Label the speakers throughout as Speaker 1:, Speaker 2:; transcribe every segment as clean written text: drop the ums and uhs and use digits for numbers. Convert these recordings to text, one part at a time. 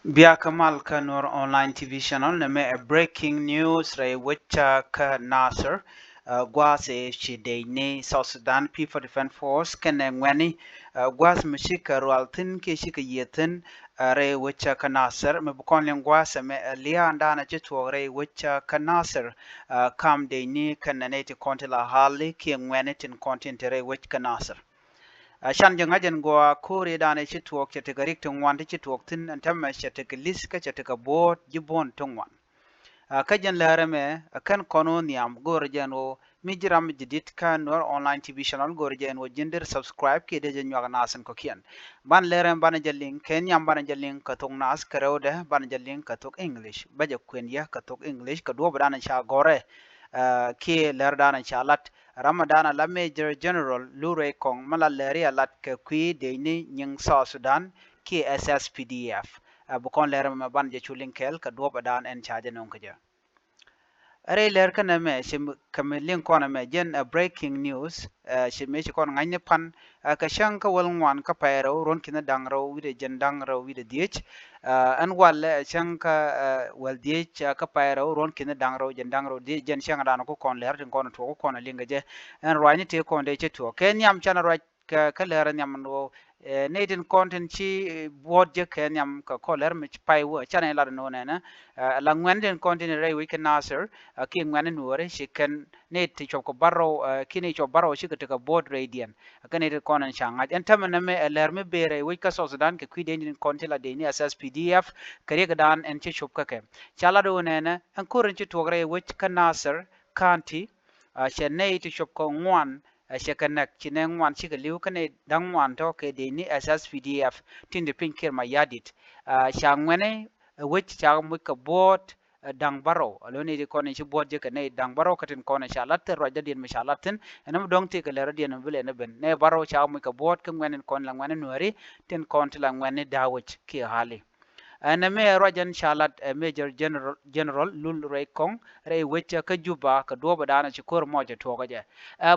Speaker 1: Bia Kamal ka Nuer online TV channel na me a breaking news ray wicha ka Nasser gwas e shidene South Sudan People Defense Force kene ngweni gwas mshika roaltin ke shika yetin ray wicha ka Nasser me bukon len gwas me lia ndana chitu ray wicha ka Nasser kam de ni kanane ti konti la hali ki ngweni tin konti ray wich ka Nasser shan jang ajan go kore dane chi tuok che te garik tong wan chi tuok tin an tam che te lis ka che te ka bot jibon tong wan ka jan lare me kan kono niam gor jan o mijiram jidit kan nor online tv channel gor jan o jinder subscribe ke de jan yaga nasan ko kian ban lere ban jalin ken yam ban jalin ka tong nas karode ban jalin ka tok english baja kwen ya ka tok english ka do bana cha gore ki lerdana chalat ramadana la major general lure kong malalere alat ke kui deini nying sa sudan ki SSPDF bukon lere ma ban je chulinkel ka do badan en chaje non kaja are ler kana me shim kamelin kona me jen a breaking news shime shi kon nganye pan ka shanka wal ngwan ka pairo ron kina dangro wide jen dangro wide diech an wal shanka wal diech ka pairo ron kina dangro jen dangro di jen shanga dano ko kon ler tin kon to ko kon linga je an rwani te kon de che to ken yam chana rwa ka ler nyam no netin content chi bod je ken yam ka ko ler mi pai wo chana la no na la ngwan den content re we can answer ki ngwan nuore shi kan ne ti chop ko barro kini chop barro shi ka board radian kan ne ko nan shanga en tam na me ler me bere we ka so sudan ke kwi den content la de ni asas pdf kare ga dan en chi chop ka ke chala do ne na an kurin chi to gre we kan nasir kanti she ne ti chop ko ngwan she kanak chine ngwan chi ka liu kan ne dang ngwan to ke de ni asas pdf tin de pin ker ma yadit sha ngwane we cha mu ka board dang baro alo ni ko ne ci bodje ka ne dang baro katin ko ne shalat ro da din mashalatin enam dong te ka lera din bele ne ben ne baro cha mu ka bod ka ngwen kon la ngwen nuari tin kon la ngwen dawich ki hali ana me rojan shalat major general lul rey kong rey wecha ka juba ka doba dana ci kor moja to ka je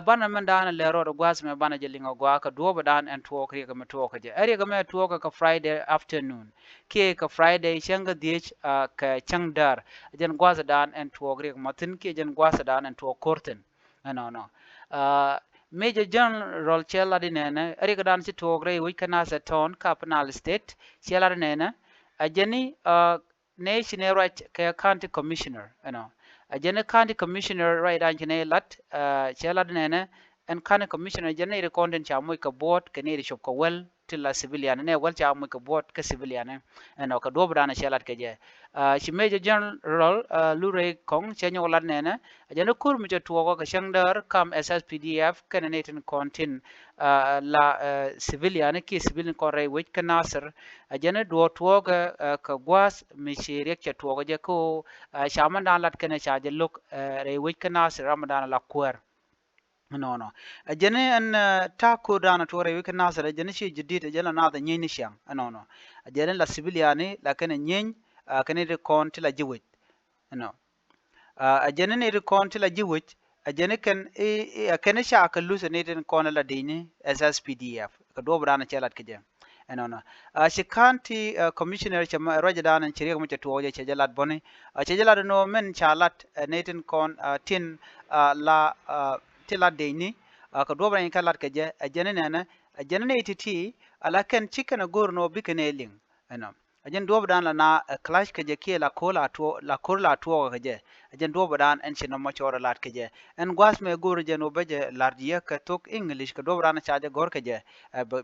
Speaker 1: bana man dana le ro gwas me bana je linga gwa ka doba dan en to ka me to ka je ari ka me to ka friday afternoon ke ka friday shanga dich ka changdar jen gwas dan en to ka matin ke jen gwas dan en to korten no no Major General Chela Dinene, Eric Dan Chitogre, Wikana Saton, Capanal State, Chela Dinene, ajeni ne right ke county commissioner ajeni county commissioner right anjene lat chela nene en county commissioner jene re content cha moy ka board ke ne shop ko wel tilla civilian ne wel cha moy ka board ka civilian ka do bana chelat ke je shi major general lure kong chenyo lat nene ajene kur mi to ko ka shangdar kam SSPDF kan ne tin content la civilian ki civilian ko re wich ka nasir ajene do tuoga ka gwas mi shirek cha tuoga je ko shaman dan lat kene cha je luk re wich kana se ramadan la kwer no ajene an ta ko dana to re wich kana se ajene shi jidit ajene na da nyen shang no ajene la civiliani la kene nyen kene de konti la jiwit no ajene ne de konti la jiwit ajene kan kene sha ka lusa ne den kona la dini SSPDF ka do bana chelat ke je no she county commissioner chama rajada nan chiri mu to je chejalat boni chejalat no men chalat netin kon tin la tila deini ka do bana kalat ke je ajene ne ajene ne titi ala ken chicken gorno bikene ling no ajen do dan la na clash ke je ke la kola to la korla to ke je ajen do dan en chino mo chora lat ke je en gwas me gor je no beje lardiya ka tok english ka do dan cha je gor ke je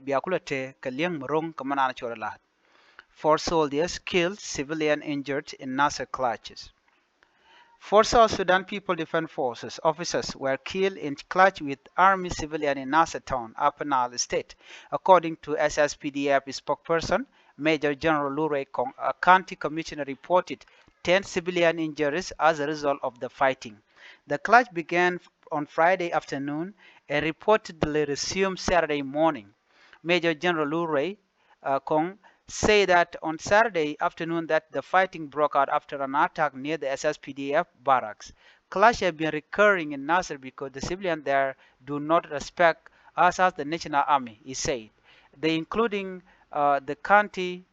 Speaker 1: biakulate ka liang mrong ka manana chora lat 4 soldiers killed civilian injured in Nasser clashes. 4 South Sudan People Defense Forces officers were killed in clash with army civilian in Nasser town, Upper Nile State, according to SSPDF spokesperson Major General Lure Kong. A county commissioner reported 10 civilian injuries as a result of the fighting. The clash began on Friday afternoon and reportedly resumed Saturday morning. Major General Lure Kong say that on Saturday afternoon that the fighting broke out after an attack near the SSPDF barracks. Clash have been recurring in Nasser because the civilians there do not respect us as the national army, he said. They including the county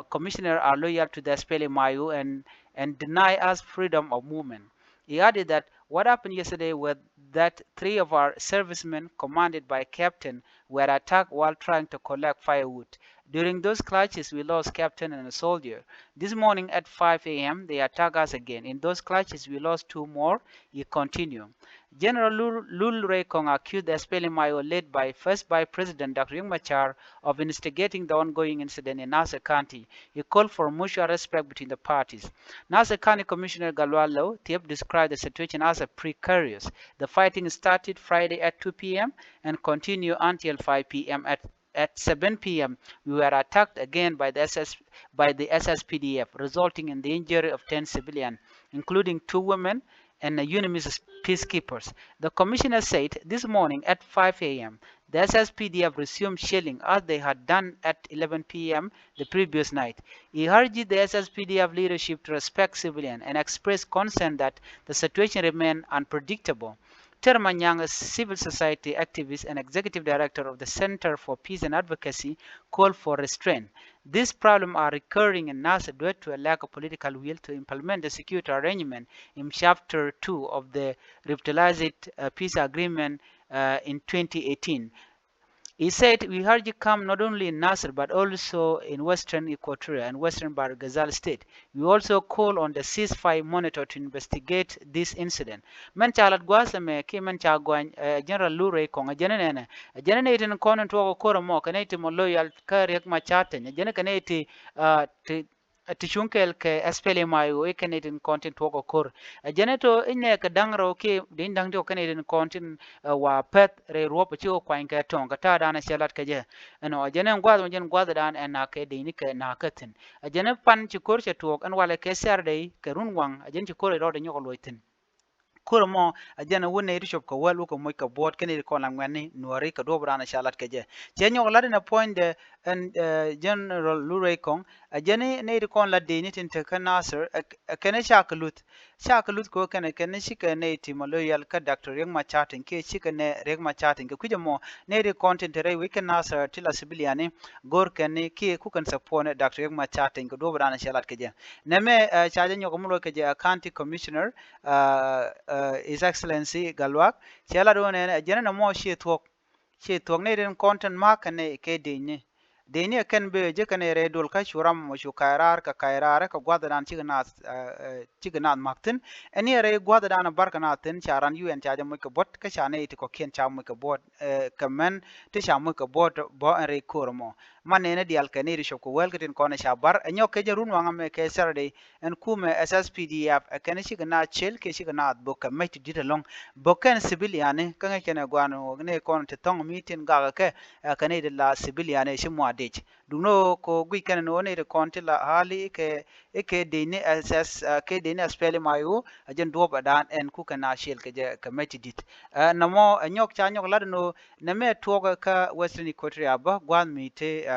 Speaker 1: commissioners are loyal to the SPLMIU and deny us freedom of movement. He added that what happened yesterday was that 3 of our servicemen, commanded by captain, were attacked while trying to collect firewood. During those clashes, we lost captain and a soldier. This morning at 5 a.m., they attacked us again. In those clashes, we lost 2 more. He continued. General Lul Rekong accused the SPLMIO led by first by President Dr. Riek Machar of instigating the ongoing incident in Nasser County. He called for mutual respect between the parties. Nasser County Commissioner Galwalo Tiep described the situation as a precarious. The fighting started Friday at 2 p.m. and continued until 5 p.m. At 7 p.m., we were attacked again by the SSPDF, resulting in the injury of 10 civilians, including 2 women and UNMISS peacekeepers. The commissioner said this morning at 5 a.m. the SSPDF resumed shelling as they had done at 11 p.m. the previous night. He urged the SSPDF leadership to respect civilians and express concern that the situation remained unpredictable. Termanyang, a civil society activist and executive director of the Center for Peace and Advocacy, called for restraint. These problems are recurring in Nasser due to a lack of political will to implement the security arrangement in Chapter 2 of the revitalized peace agreement in 2018. He said, we heard you come not only in Nasser but also in western Equatoria and western Bahr Ghazal state. We also call on the ceasefire monitor to investigate this incident. Men chalat gwasa me ki men chagwan General Lure kong ajanene ajanene itin konen to ko mo kaneti mo loyal kariak machaten ajane kaneti tichunkel ke SPLMIO e Canadian content woko kor janeto inne ka dangro ke din dang do Canadian content wa pet re ropa chiwo kwa inka tonga ta dana shalat ka je ano jane gwada dan na ke dini ke na katin jane pan chikor che tok an wala ke sarde ke runwang jane chikor ro de nyoko loitin kurmo ajana wone rishop ko walu ko moy ka bot kene ko la ngani nuari ka do brana shalat ke je jenyo la na point de and general lure kong ajane ne ko la de ni tin te kanasir kene shakalut ko kene shika ne ti maloyal ka doctor yang ma chatin ke shika ne reg ma chatin ke kujamo ne de content re we kanasir tila sibiliani gor kene ke ku kan sapone doctor yang ma chatin ko do brana shalat ke je neme chajanyo ko mulo ke je county commissioner His Excellency Galwak chala do ne jana na mo she talk ne den content mark ne ke deni kan be je kan re dol ka shuram mo shu kairar ka gwada dan chigna maktin eni re gwada dan barkana tin charan UN chaja mo ka bot ka chane it ko ken cha mo ka bot kamen ti cha mo ka bot bo re kormo manene dial ka ne ri shoko welgatin ko na shabar enyo ke jarun wanga me ke sarde en kume SSPDF kan chigna chel ke chigna bo ka met ditalong bo kan civilian kan ke na gwano ne kon te tong meeting ga ke kan ne la civilian shimo duno ko gui kan no ne konti la hali ke deni ss ke deni spele mayu ajen do badan en ku kana shel ke je committee dit namo nyok cha nyok ladno na me to ka western equatoria ba gwan mite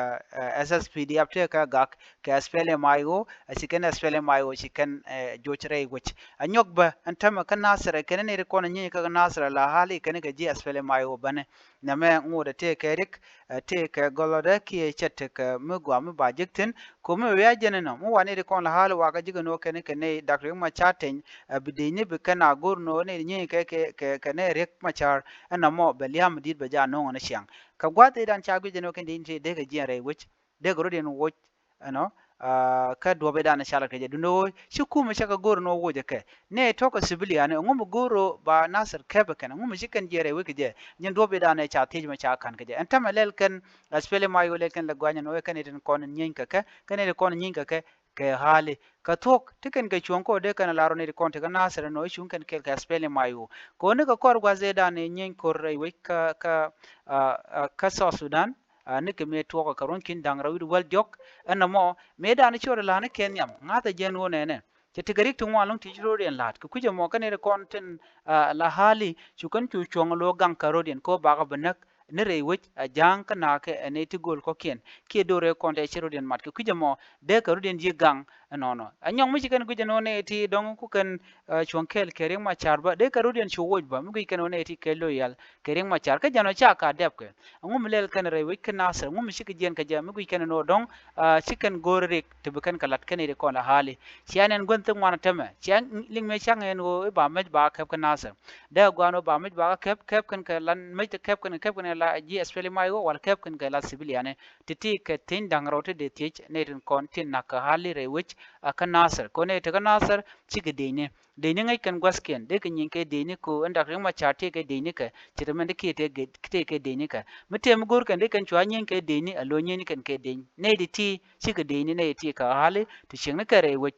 Speaker 1: SSPD apte ka gak ke spele mayu asiken spele mayu siken jochre wich anyok ba antama kana sere ken ne ko na ka nasra la hali ken ke je spele mayu bane na me ngode te kerik te ke golode ki chete ke mugwa mu bajiktin ko mu ya jeneno mu wani de kon la halu wa ga jigano ken ne Dr. ma chaten bidini be kana gurno ne nyi ke ne rek machar ana mo beliam dit be ja no na siang ka gwate dan chagu jeno ken din de ga jere which de gro den wo ano ka dobe dana shala ke duno shukuma shaka goro no woje ke ne toka civilian ngum goro ba nasir kebe ken ngum shikan jere wike je nyen dobe dana cha tej ma cha kan ke je antama lel ken aspele mayo lel ken la gwanya no ken den kon nyen ke ken den kon nyen ke hali ka tok tiken ke chonko de kan laro ne kon te kan nasir no shun ken ke aspele mayo ko ne ka kor gwaze dana nyen kor re ka so Sudan nike me tuwa karon kin dangra widu wal jok mo me da ni chore la ne kenyam ngata jen wone ne te tigarik tu walong ti joro en lat ku kuje mo kanere konten la hali chukan chu chong lo gang karodien ko baga banak ne re wich a jang kana ke ene ti gol ko kien ki dore konte chiro den mat ku jamo de ka ruden ji gang no anyong mi ken ku jano ne ti dong ku ken chonkel kering ma charba de ka ruden chu woj ba mi ken ne ti ke loyal kering ma char ka jano cha ka dep ke ngum lel ken re wich kana ser ngum shi ke jen ka jam mi ken no dong chicken gore te bukan kalat ken ire ko la hali chianen gon tung wana teme chian ling me chang en go ba me ba kep kana ser de gwano ba me ba kep kan ka lan me te kep kan la ji espeli mai go wal kep kan ka la civiliane titi ke tin dang rote de tich ne rin kon tin na ka hali re wich ka nasar ko ne te ka nasar chige de ne ngai kan gwasken de kan yin ke de ne ko anda rin ma chate ke de ne ka chirmen de ke de ne ka mitem gur kan de kan chwa yin ke de ne alo yin kan ke de ne di ti chige de ne ti ka hali ti ching ne ka re wich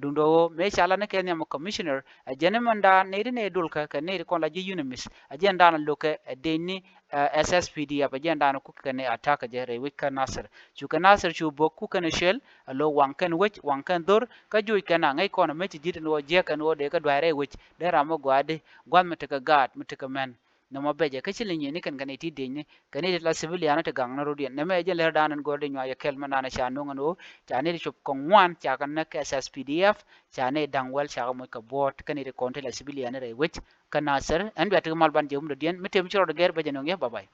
Speaker 1: dundo me chala ne kenya mo commissioner jene manda ne ne dulka ka ne ko la ji unimis agenda na loke deni SSPDF agenda na ku kane attack je wik ka nasir chu ka nasir chu bok ku kane shell lo wankan wich wankan dor ka ju kana ngai ko na me ti dit no je kan wo de ka dware wich de ramo gwade gwam mata ka gat mata ka men na mabeje ka chilin ni kan kane ti denye kane la civilian ta gang na rodien na me je le danan gorde nya ya kel mana na sha no ngano chane chup kongwan cha kan na SSPDF chane dangwal cha mo ka bot kane de konte la civilian re wich ka nasir an bi atmal ban jum do dien mitem chiro de ger be janong ya bye bye